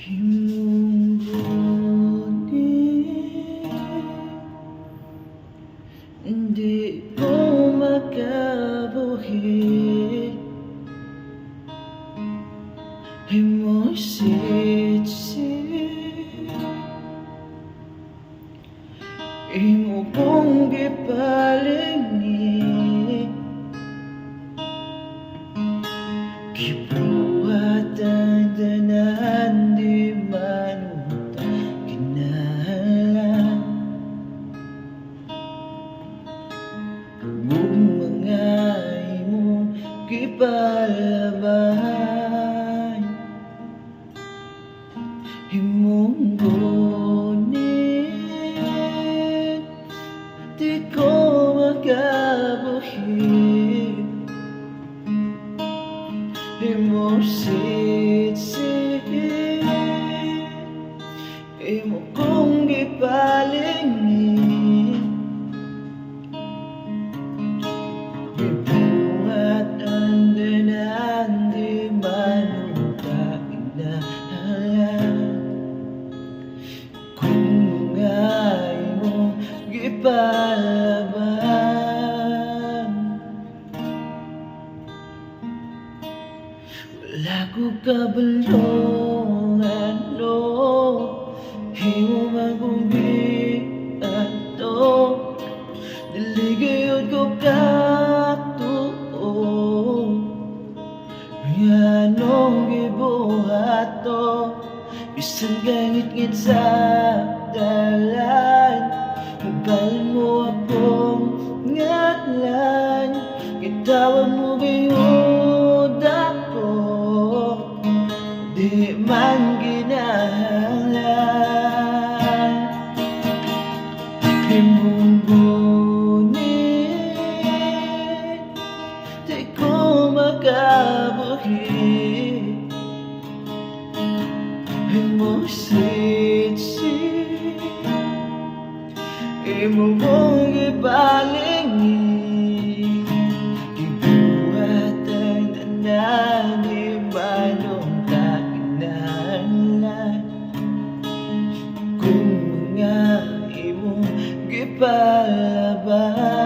Imong buti hindi ko makabuhi. Imong sitsi imo kong gipalingi. Gibuhat ang tanan di manuta kinahanglan. Kung mga imo gipalabay, imong gunit di ko makabuhi. Imong sitsi imo kong gipalingi. Gibuhat ang tanan di manuta kinahanglan. Kung mga imo gipalaban, wala ko kabalong ano imo magumbiato. Dili gayud ko katuo nganong gibuhato. Bisan gangit-ngit sa dalan, mabalan mo akong ngalan. Gitawag mo gayud ako, di man ginahanglan. Imong gunit di ko makabuhi. Imong sitsi imo kong gipalingi. Gibuhat ang tanan di manuta kinahanglan. Kung mga imo gipalaban,